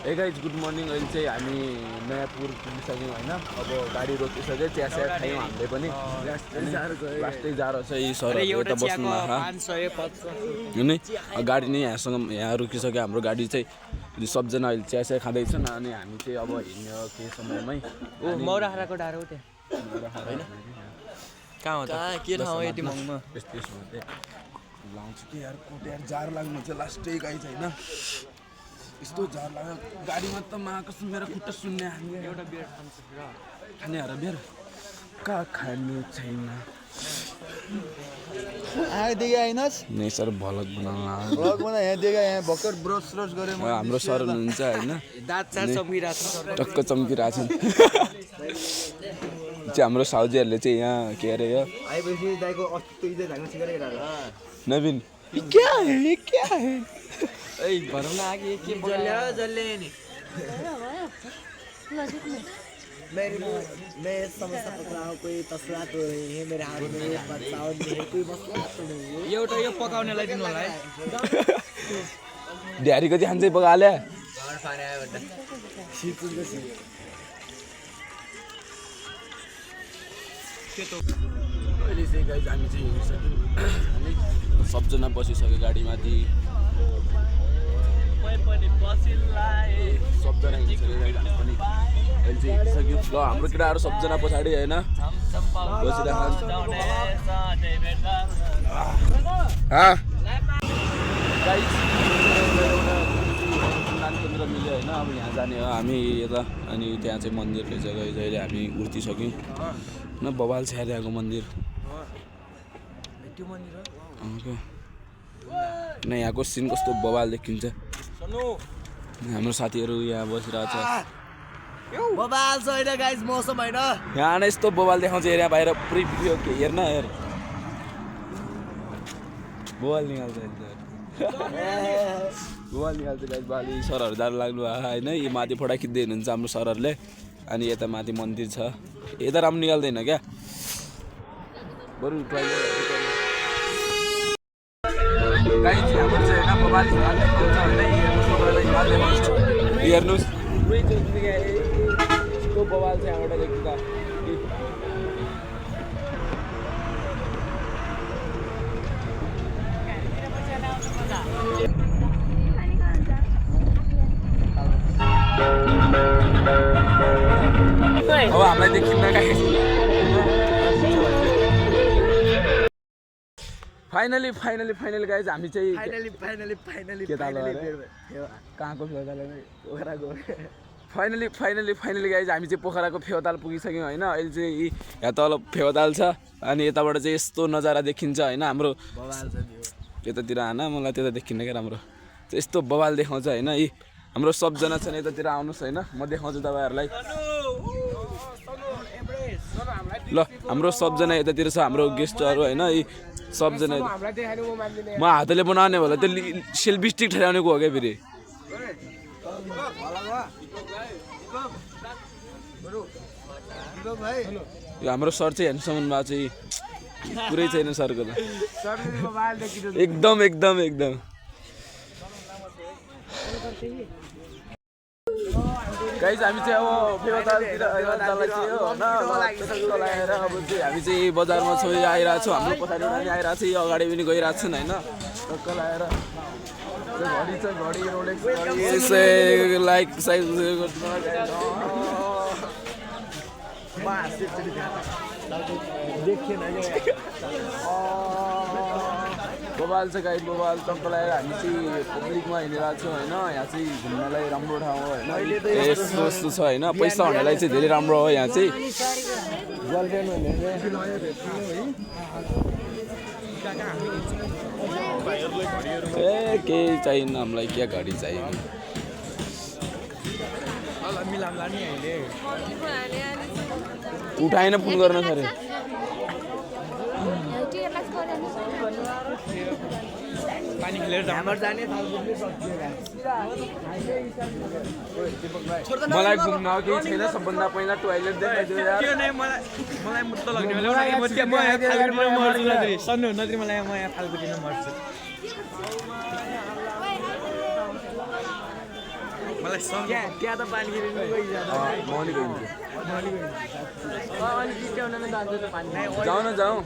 Hey guys, good morning. अहिले चाहिँ हामी नयाँपुर पुगिसक्यौँ होइन। अब गाडी रोकिसक्यो, चिया खायौँ हामीले पनि। लास्टै जाडो छ यी सरहरू यता बस्नु नि गाडी नै यहाँ रोकिसक्यो। हाम्रो गाडी चाहिँ सबजना अहिले चिया खाँदैछन् अनि हामी चाहिँ अब हिँड्ने हो केही समयमै। मौराहाराको डाँडो त्यहाँ होइन कहाँ हो त के ठाउँ यति मङमा त्यसमा चाहिँ लाउँछु कि यार कोट यार जार लाग्नु चाहिँ लास्टै गाई छैन यस्तो जार लाग्यो गाडीमा त कसम मेरो खुट्टा सुन्ने एउटा बियर खाने हर बियर कहाँ खानु छैन आएदेखि आइनस् नै सर भ्लग बनाउन भ्लग बना यहाँ देखा यहाँ भर्खर ब्रस गरे हाम्रो सर हुनुहुन्छ होइन दाँत चार चम्किरहेको छ टक्क चम्किरहेको छ चाहिँ हाम्रो साउजीहरूले चाहिँ यहाँ के अरे यो आएपछि दाइको अस्ति धागो सिगरेट नवीन क्या है ए भनौँ न आगे के जल्ले नि मैं समस्या पकड़ा हूँ कोई तस्ला तो नहीं है मेरे हाथ में बताओ नहीं कोई मसला तो नहीं है एउटा यो पकाउनेलाई दिनु होला है ढ्यारीको चाहिँ खान्छै पकाले घर फाने आयो भन्दा अहिले चाहिँ गाइज हामी चाहिँ हिँडिसक्यौँ अनि सबजना बसिसक्यो गाडीमाथि सबजना हिँडिसक्यो गाइज हामी पनि अहिले चाहिँ हिँडिसक्यो ल हाम्रो केटाहरू सबजना पछाडि होइन केन्द्र मिल्यो होइन अब यहाँ जाने हो हामी यता अनि त्यहाँ चाहिँ मन्दिर रहेछ गाइज अहिले हामी उर्तिसक्यौँ न बबाल छ त्यहाँको मन्दिर न यहाँको सिन कस्तो बबाल देखिन्छ हाम्रो साथीहरू यहाँ बसिरहेको छ बबाल छ होइन गाइस मौसम होइन यहाँ नै यस्तो बबाल देखाउँछ एरिया बाहिर पुरै भिडियो हेर्न हेर बबाल निकाल्छ बबाल निकाल्छ गाइस बाली सरहरू जानु लाग्नु होइन यो माथि फोटा खिच्दै हुनुहुन्छ हाम्रो सरहरूले अनि यता माथि मन्दिर छ यता राम्रो निकाल्दैन क्या बरु हेर्नुहोस् यस्तो बबाल छ यहाँबाट देखिँदा अब हामीलाई देखिन्न फाइनली गाइज हामी चाहिँ फाइनली कहाँको फाइनली गाइज हामी चाहिँ पोखराको फेवाताल पुगिसक्यौँ होइन अहिले चाहिँ यहाँ तल फेवाताल छ अनि यताबाट चाहिँ यस्तो नजारा देखिन्छ होइन हाम्रो यतातिर आएन मलाई त्यता देखिन्न क्या राम्रो यस्तो बवाल देखाउँछ होइन यी हाम्रो सबजना छन् यतातिर आउनुहोस् होइन म देखाउँछु तपाईँहरूलाई ल हाम्रो सबजना यतातिर छ हाम्रो गेस्टहरू होइन यी सबजना म हातले बनाउने होला त्यो सेल्फी स्टिक ठहराउनेको हो क्या फेरि यो हाम्रो सर चाहिँ हेर्नुसम्म भएको चाहिँ पुरै छैन सरको त एकदम गाइज हामी चाहिँ अब फेवातालतिर चाहिँ हो होइन लगाएर अब चाहिँ हामी चाहिँ बजारमा छौँ आइरहेको छौँ हाम्रो पछाडि पनि आइरहेको छ यो अगाडि पनि गइरहेको छन् होइन टक्क लगाएर घडी छ घडी रोलेक्स लाइक साइज बबाल छ गाई बबाल टक्क लगाएर हामी चाहिँ पब्लिकमा हिँडिरहेको छौँ होइन यहाँ चाहिँ घुम्नलाई राम्रो ठाउँ हो होइन यस्तो यस्तो छ होइन पैसा हुनेलाई चाहिँ धेरै राम्रो हो यहाँ चाहिँ ए केही चाहिएन हामीलाई क्या गाडी चाहिएन उठाएन फोन गर्न सर पानी खेलेर जाने मलाई घुम्न केही छैन सबभन्दा पहिला टोयलेट देखाइदियो यार मलाई मुद्दा लाग्ने सन्नु नत्री मलाई म यहाँ फाल्गु दिन मर्छु मलाई सँगै त्यहाँ त पानी खेल्नु गइजान्छ मौनी गइन्छ अनि चिच्याउनमा जान्छ त पानी जाऊ न जाऊ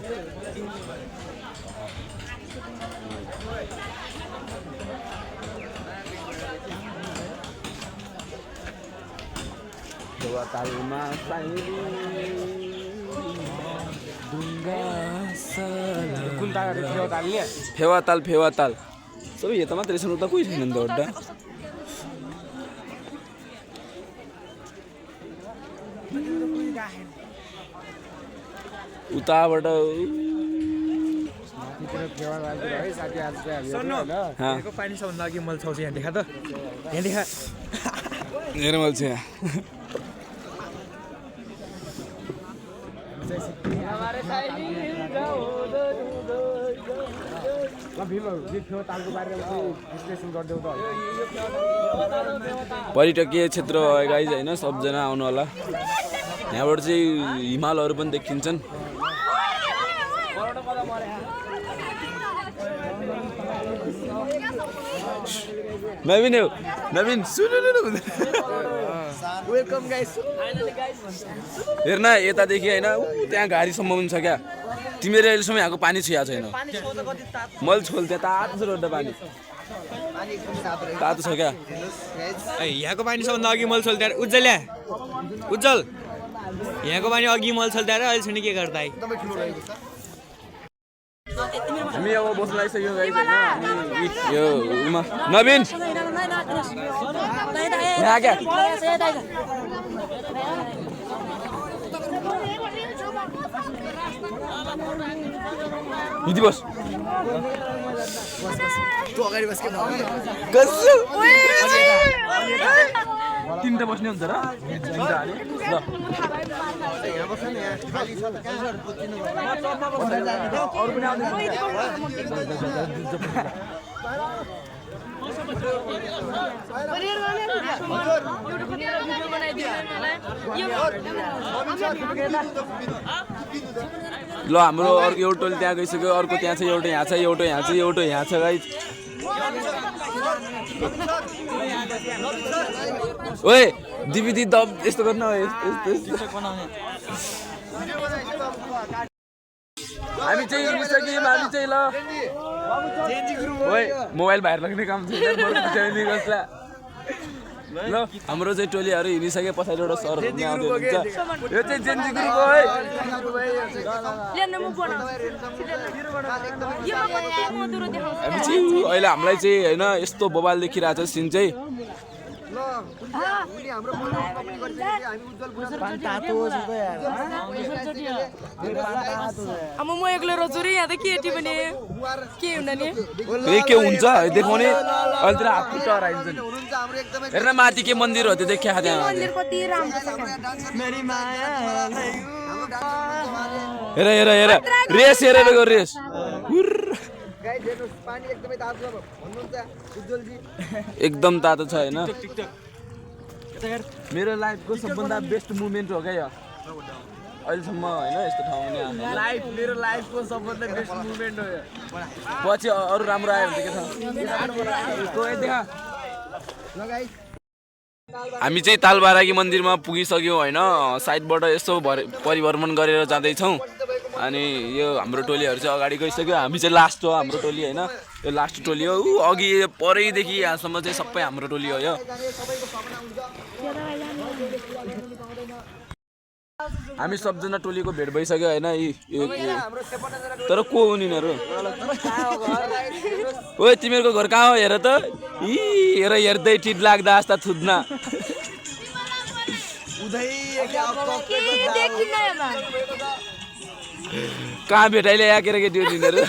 फेवातालमा कुन ताल फेवाताल नि फेवाताल सबै यता मात्रै छन् उता कोही छैन नि त अड्डा उताबाट यहाँको पानी सबभन्दा अघि मैले छाउँछु यहाँ देखा त यहाँ देखा हेर मैले चाहिँ पर्यटकीय क्षेत्र गाइज होइन सबजना आउनु होला यहाँबाट चाहिँ हिमालहरू पनि देखिन्छन् नवीन हो नवीन सुन्नु वेलकम गाइस हेर्न यतादेखि होइन त्यहाँ गाडीसम्म पनि छ क्या तिमीले अहिलेसम्म यहाँको पानी छुया छैन मैले छोल्थेँ तातो छ रोड्दा पानी तातो छ क्या यहाँको पानी सबभन्दा अघि मैले सोल्थ्यो उज्जल उज्जल यहाँको पानी अघि मैले सोल्थ्यो र अहिले सुनि के गर्दा हामी अब बस्नु लागिसक्यो गाइस होइन यो उमा नवीन यहाँ क्या हिँडी बस तँ अगाडि बस के कसो तिनवटा बस्ने हुन्छ र तिनवटा हाल्यो ल अरू पनि ल हाम्रो अर्को एउटा टोली त्यहाँ गइसक्यो अर्को त्यहाँ छ एउटा यहाँ छ एउटा यहाँ छ एउटा यहाँ छ गाइस ओए दिदी दब यस्तो गर्न हामी चाहिँ निस्क्यौँ हामी चाहिँ ल ओए मोबाइल बाहिर लग्ने काम छैन ल हाम्रो चाहिँ टोलीहरू हिँडिसके पछाडि एउटा सर आउँदै हुन्छ यो चाहिँ जेन्जी ग्रुप हो है हामी चाहिँ अहिले हामीलाई चाहिँ होइन यस्तो बबाल देखिरहेको छ सिन चाहिँ अब म एक्लो रोज्छु रे यहाँ त केटी पनि के हुँदा नि के हुन्छ देखाउने अहिले हात खुट्टा हराइन्छ नि हेर्न माथि के मन्दिर हो त्यो देखिया त्यहाँ मन्दिर कति राम्रो छ हेर हेर हेर रेस हेरेर गयो रेस एकदम तातो छ होइन मेरो लाइफको सबभन्दा बेस्ट मुभमेन्ट हो क्या यो अहिलेसम्म होइन यस्तो ठाउँमा मेरो लाइफको सबभन्दा बेस्ट मुभमेन्ट हो यो पछि अरू राम्रो आयो भने के हामी चाहिँ तालबाराकी मन्दिरमा पुगिसक्यौँ होइन साइडबाट यसो परिभ्रमण गरेर जाँदैछौँ अनि यो हाम्रो टोलीहरू चाहिँ अगाडि गइसक्यो हामी चाहिँ लास्ट हो हाम्रो टोली होइन यो लास्ट टोली हो अघि परैदेखि यहाँसम्म चाहिँ सबै हाम्रो टोली हो यो हामी सबजना टोलीको भेट भइसक्यो होइन तर को हो यिनीहरू ओए तिमीहरूको घर कहाँ हो हेर त हेर हेर्दै ठिट लाग्दा आस्ता थुद्ना कहाँ भेटाइले यहाँ केटाकेटी हो यिनीहरू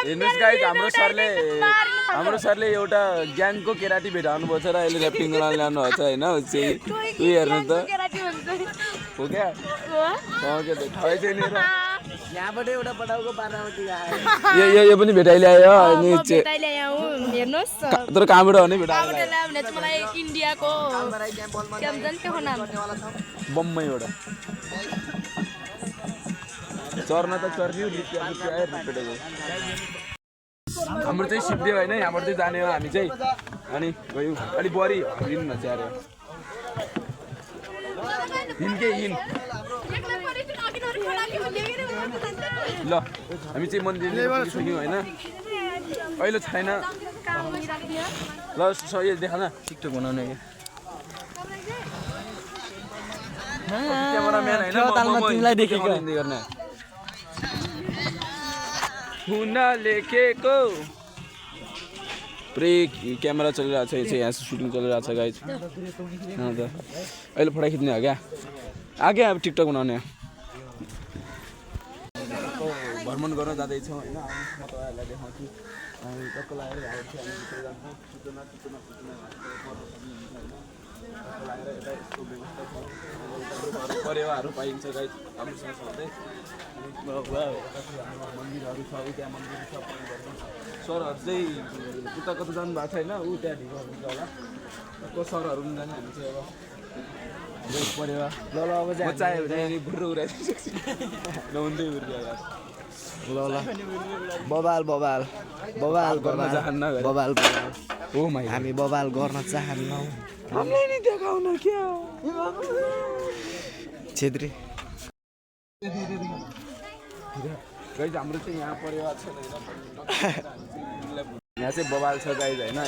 हेर्नुहोस् गाइस हाम्रो सरले एउटा ग्याङको केराटी भेटाउनु भएको छ र अहिले ऱ्यापिङ गर्न ल्याउनु भएको छ होइन उयो हेर्नु त हो क्या ठै छैन यहाँबाट एउटा पटाउको पार्नावटी यो पनि भेटाइल्यायो अनि हेर्नुहोस् तर कहाँबाट हो नि भेटाइल्यायो मलाई इन्डियाको बम्बईबाट चर्न त चर्क्यो रिपेटेको हाम्रो चाहिँ सिद्धि होइन यहाँबाट चाहिँ जाने हो हामी चाहिँ अनि गयौँ अलिक बढी हिँड्नु न चाहिँ हिँड के हिँड ल हामी चाहिँ मन्दिर पुगिसक्यौँ होइन अहिले छैन ल सही देखा न टिकटक बनाउने क्यामेराम्यान होइन तिमीलाई देखेको गर्ने हुन लेखेको पुरै क्यामेरा चलिरहेको छ यहाँ सुटिङ चलिरहेको छ गाइज अन्त अहिले फोटो खिच्ने हो क्या आगे अब टिकटक बनाउने भ्रमण गर्न जाँदैछौँ होइन म तपाईँहरूलाई देखाउँछु टक्क लागेर परेवाहरू पाइन्छ गाइज राम्रोसँग सधैँ मन्दिरहरू छ ऊ त्यहाँ मन्दिर छ सरहरू चाहिँ उता कता जानु भएको छैन ऊ त्यहाँ ढिलो हुन्छ होला को सरहरू पनि जाने हामी चाहिँ अब परेवा ल अब म चाह्यो भने बुढ्रो उडाइदिन्छु नहुँदै उर्कियो ल बबाल बबाल बबाल गर्न चाहन्न बबाल हो माइ हामी बबाल गर्न चाहन्नौँ हामीलाई नि देखाउन क्या छेत्री गाइज हाम्रो चाहिँ यहाँ परेवा छ यहाँ चाहिँ बबाल छ गाइज होइन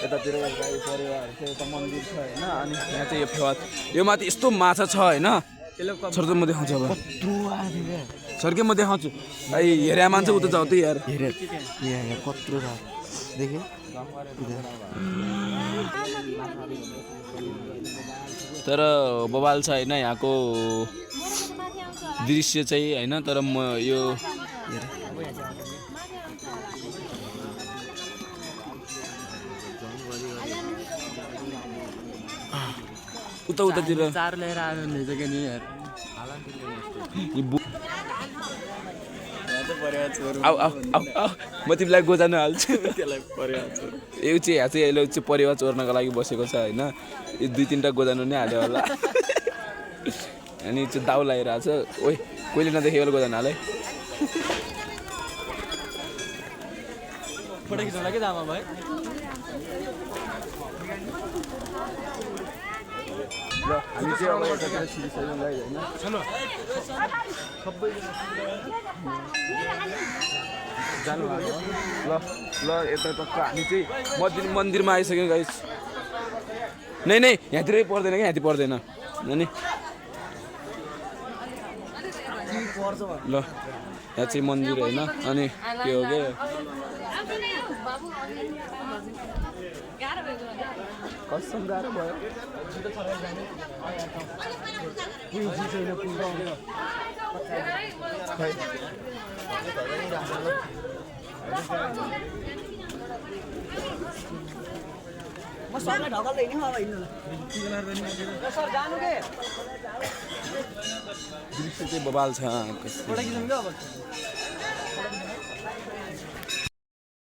यतातिर गाई परेवाहरू छ यता मन्दिर छ होइन अनि यहाँ चाहिँ यो फेवा यो माथि यस्तो माछा छ होइन सर त म देखाउँछु अब सर के म देखाउँछु हेरे मान्छे उता जाऊ त यार हेरे यहाँ कत्रो छ देखे तर बबाल छ होइन यहाँको दृश्य चाहिँ होइन तर म यो उता उतातिर चार लिएर आयो भने चाहिँ नि आऊ आऊ आऊ आऊ म तिमीलाई गोजान हाल्छु त्यसलाई परेवा चोर यो चाहिँ यहाँ चाहिँ यसले चाहिँ परेवा चोर्नको लागि बसेको छ होइन यो 2-3टा गोजानो नै हाल्यो होला अनि चाहिँ दाउ लगाइरहेको छ ओइ कोहीले नदेखेको बेला गोजान हाले फोटो खिच्नु लागि जामा भाइ ल हामी चाहिँ अब यतातिर छिरिसक्यौँ गाइज होइन जानु भएको ल ल यता टक्क हामी चाहिँ मन्दिरमा आइसक्यौँ गाइज नै यहाँतिरै पर्दैन क्या यहाँतिर पर्दैन नि ल यहाँ चाहिँ मन्दिर होइन अनि के हो के कसम गाह्रो भयो म सरलाई ढकल्दै नि अब हिँड्नु सर जानु के दृश्य चाहिँ बबाल छ फोटो खिच्नु के अब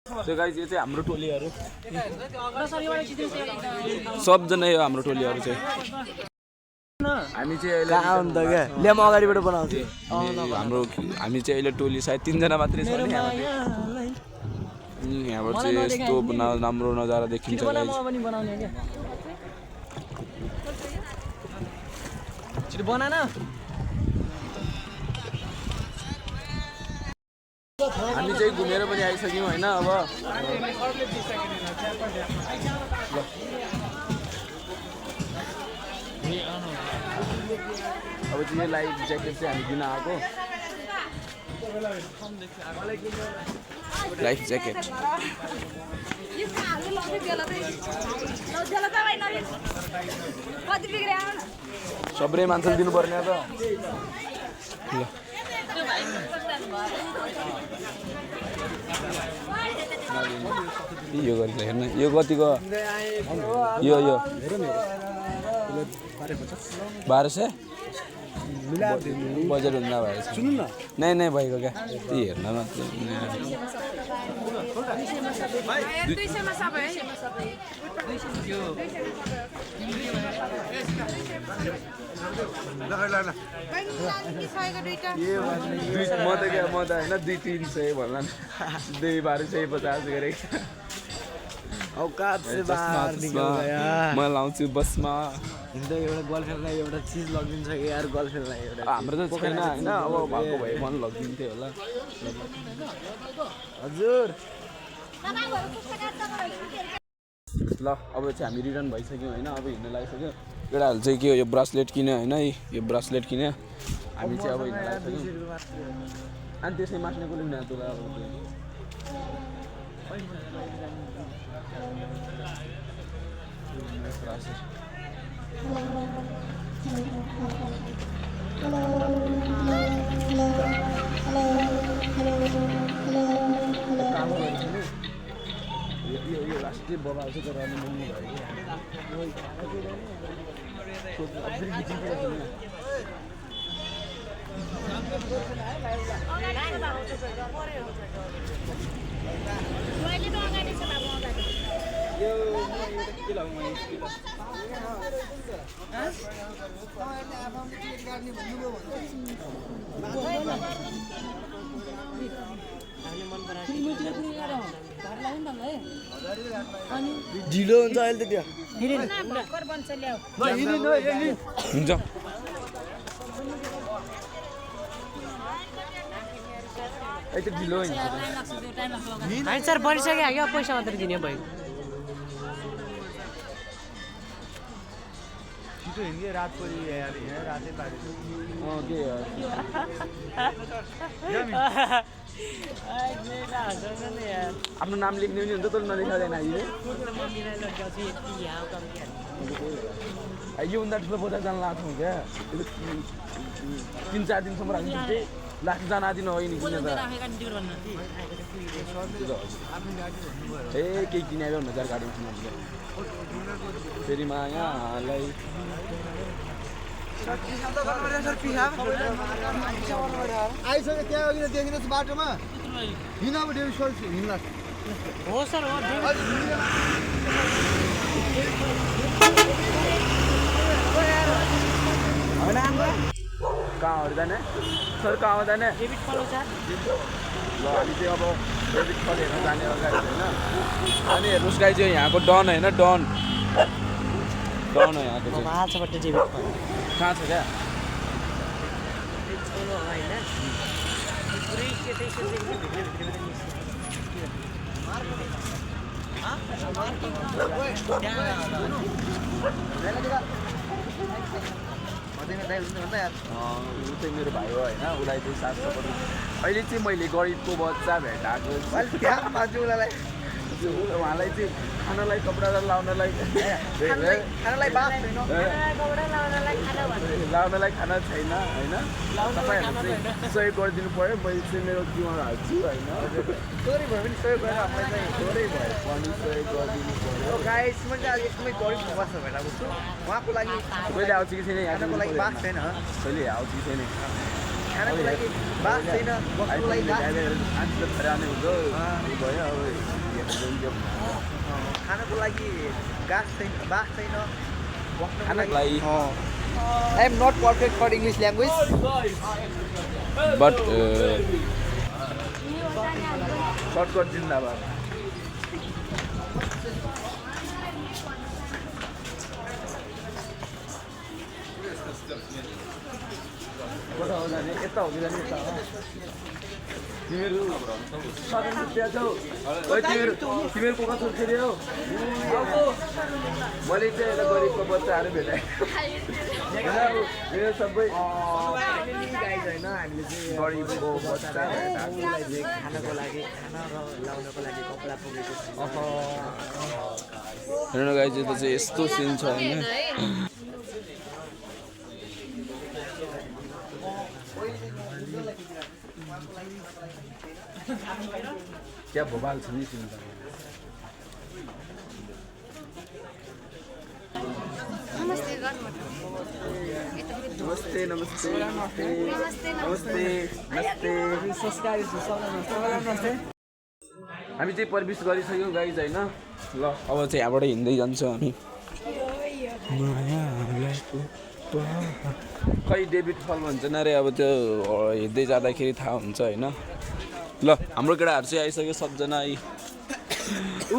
त्यो गाइज यो चाहिँ हाम्रो टोलीहरू सबजना यो हाम्रो टोलीहरू चाहिँ हामी चाहिँ अहिले आउनु त क्या ले म अगाडिबाट बनाउँछु हाम्रो हामी चाहिँ अहिले टोली सायद 3जना मात्रै छ नि यहाँबाट चाहिँ यस्तो राम्रो नजारा देखिन्छ बना न हामी चाहिँ घुमेर पनि आइसक्यौँ होइन अब अब चाहिँ यो लाइफ ज्याकेट चाहिँ हामी दिन आएको लाइफ ज्याकेट सबै मान्छेले दिनुपर्ने त ल यो गरेर हेर्न यो कतिको यो 1200 बजेट हुँदा भएछ सुन्नु न नै भइगयो क्या ती हेर्न मात्रै 200 मा सबै म त क्या म त होइन 200-300 भन्ला 200-1250 गरेँ औकात से बाहर निकल गया म लाउँछु बसमा हिँड्दै एउटा गर्लफ्रेन्डलाई एउटा चिज लगिदिन्छ कि यार गर्लफ्रेन्डलाई एउटा हाम्रो त छैन होइन अब भएको भए मन लगिदिन्थ्यो होला हजुर ल अब चाहिँ हामी रिटर्न भइसक्यौँ होइन अब हिँड्न लागिसक्यो केटाहरू चाहिँ के हो यो ब्रासलेट किन्यो होइन यो ब्रासलेट किन्यो हामी चाहिँ अब हिँड्न लागिसक्यौँ अनि त्यसै मास्ने कसले पनि तुला अब यो लास्टै बबाल चाहिँ तर महँगो ढिलो हुन्छ अहिले त त्यो हुन्छ यति ढिलो होइन होइन सर बनिसक्यो क्या पैसा मात्र दिने भयो छिटो हिँड्यो रात परि रातै पारेको आफ्नो नाम लेख्ने पनि हुन्छ तँ नलेखादैन अहिले योभन्दा ठुलो बोधा जान लाग्छ क्या 3-4 दिनसम्म राख्नु चाहिँ लास्ट जान दिन होइन किन त ए केही किनेर 1000 गाडी फेरि मायालाई आइसक्यो त्यहाँ अघि देखिनुहोस् बाटोमा हिँड अब डेभिड हिँड्ला हो सर हो कहाँ हो जाने सर कहाँ हो जाने डेबिट फलो सर ल हामी चाहिँ अब डेबिट फल हेर्न जाने अगाडि होइन अनि हेर्नुहोस् गाई चाहिँ यहाँको डन होइन डन हो यहाँको चाहिँ माछाबाट डेबिट फलो कहाँ छ क्या होइन पुरै ऊ चाहिँ मेरो भाइ हो होइन उसलाई चाहिँ साथ सपोर्ट अहिले चाहिँ मैले गरिबको बच्चा भेटाएको उहाँलाई चाहिँ खानालाई कपडा लाउनलाई लाउनलाई खाना छैन होइन तपाईँहरू चाहिँ सहयोग गरिदिनु पऱ्यो मैले चाहिँ मेरो जीवन हाल्छु होइन थोरै भए पनि सहयोग गरेर हामीलाई चाहिँ थोरै भए पनि सहयोग गरिदिनु पऱ्यो गाइसमा चाहिँ एकदमै गरिब बस्छ भेटाएको छु उहाँको लागि कहिले आउँछ कि छैन खानाको लागि बास छैन कहिले आउँछ कि छैन खानाको लागि बास छैन बस्नुको लागि बास आउने हुन्छ भयो अब खानाको लागि गास छैन बास छैन खानाको लागि I am not perfect for English language. But shortcut जिंदाबाद कता हो जाने यता हो कि जाने यता तिमीहरू साधन त्यहाँ छौ तिमीहरू को कसो खेल्यो मैले चाहिँ एउटा गरिबको बच्चाहरू भेटाएँ मेरो सबै गरिबको बच्चा खानाको लागि खाना र लाउनको लागि कपडा पुगेको हेर्नु गाई चाहिँ त चाहिँ यस्तो सिन छ होइन क्या भोपाल छ नि चिन्ता नमस्ते नमस्ते नमस्ते नमस्ते नमस्ते हामी चाहिँ प्रवेश गरिसक्यौँ गाइज होइन ल अब चाहिँ यहाँबाट हिँड्दै जान्छौँ हामी खै डेभिड फल भन्छन् अरे अब त्यो हिँड्दै जाँदाखेरि थाहा हुन्छ होइन ल हाम्रो केटाहरू चाहिँ आइसक्यो सबजना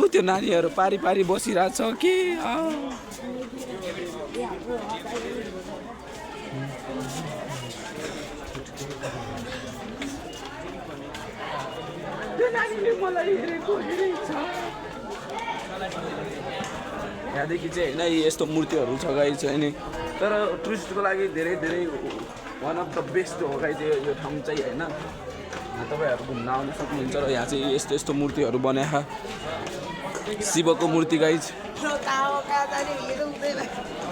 त्यो नानीहरू पारी पारी बसिरहेको छ के यहाँदेखि चाहिँ होइन यस्तो मूर्तिहरू छ गाई चाहिँ नि तर टुरिस्टको लागि धेरै धेरै वान अफ द बेस्ट हो गाई चाहिँ यो ठाउँ चाहिँ होइन तपाईँहरू घुम्न आउनु सक्नुहुन्छ र यहाँ चाहिँ यस्तो यस्तो मूर्तिहरू बनाएको शिवको मूर्ति गाई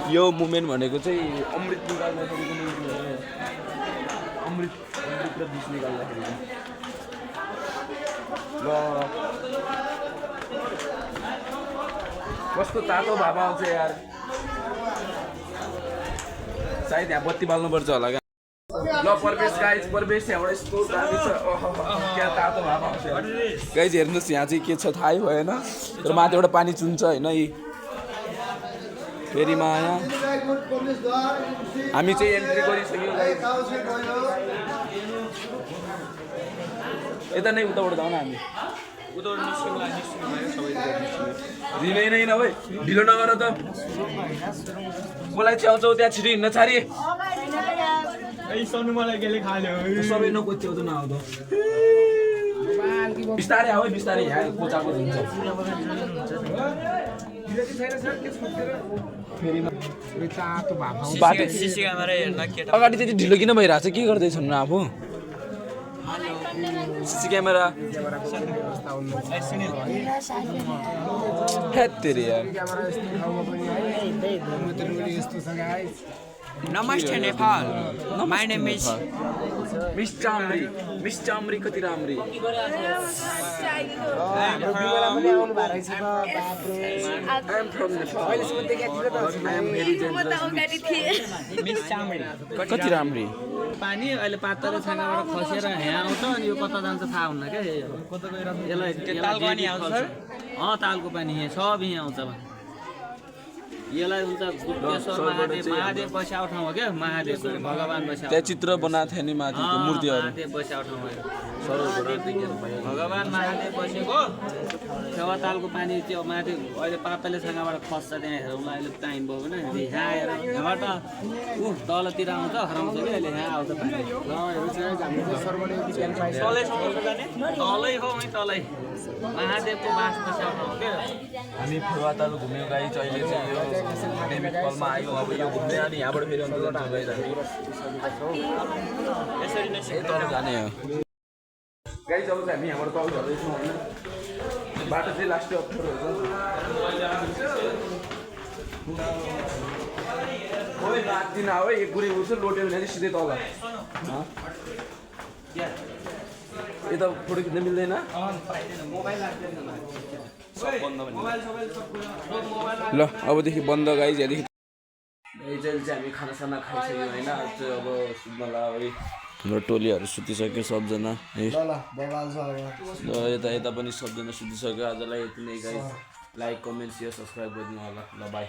यो मुमेन्ट भनेको चाहिँ अमृत निकाल्दाखेरिको मूर्ति हो अमृत र विष निकाल्दाखेरि ल कस्तो तातो भावा आउँछ यार सायद यहाँ बत्ती बाल्नुपर्छ होला क्या ल प्रवेश गाइज प्रवेश यहाँबाट यस्तो दामी छ क्या तातो भावा आउँछ गाइज हेर्नुहोस् यहाँ चाहिँ के छ थाहै भएन तर माथिबाट पानी चुन्छ होइन यी फेरि माया हामी चाहिँ एन्ट्री गरिसक्यौँ यता नै उताबाट जाउँ न हामी दिनै नै नभए ढिलो नगर त मलाई च्याउँछौ त्यहाँ छिटो हिँड्न छारी सबै नकोच्याउँछ नआउँछ बिस्तारै आऊ बिस्तारै यहाँ कोचाको हुन्छ अगाडि त्यति ढिलो किन भइरहेको छ के गर्दैछन् आफू सीसी क्यामेरा हेत्तेरी यार नमस्ते Nepal my name is miss Chamri कति राम्री मिस चाम्री कति राम्री पानी अहिले पातलो छानाबाट खसेर यहाँ आउँछ अनि यो कता जान्छ थाहा हुन्न क्या यसलाई तालको पानी यहाँ सब यहाँ आउँछ यसलाई हुन्छ गुप्तेश्वर महादेव बस्याएको ठाउँ हो क्या महादेव भगवान् बस्या त्यहाँ चित्र बनाएको थियो नि माथिको मूर्तिहरू महादेव बस्याएको ठाउँ हो भगवान् महादेव बसेको फेवातालको पानी त्यो माथि अहिले पातले छानाबाट खस्छ त्यहाँ हेरौँला अहिले टाइम भयो भने यहाँ आएर यहाँबाट तलतिर आउँछ हराउँछ कि अहिले यहाँ आउँछ तलै हो तलै महादेवको बास बस्याएको ठाउँ क्या हामी फेवाताल घुम्यौँ गाई अहिले चाहिँ यो डेभिड फलमा आयो अब यो घुम्दै अनि यहाँबाट फेरि अन्त जान्छौँ गाई यसरी नै तल जाने हो गाई जब चाहिँ हामी यहाँबाट तल झर्दैछौँ होइन बाटो चाहिँ लास्टै अप्ठ्यारो हुन्छ खोइ नाच्दिन हो एक गुरी उठ्छ लोट्यो भने चाहिँ सिधै तल यता फोटो खिच्न मिल्दैन ल अबदेखि बन्द गाइज यहाँदेखि चाहिँ हामी खानासाना खाइसक्यौँ होइन अब सुत्नलाई है हाम्रो टोलीहरू सुतिसक्यो सबजना है यता यता पनि सबजना सुतिसक्यो आजलाई यति नै guys like comment share subscribe गरिदिनु होला ल बाई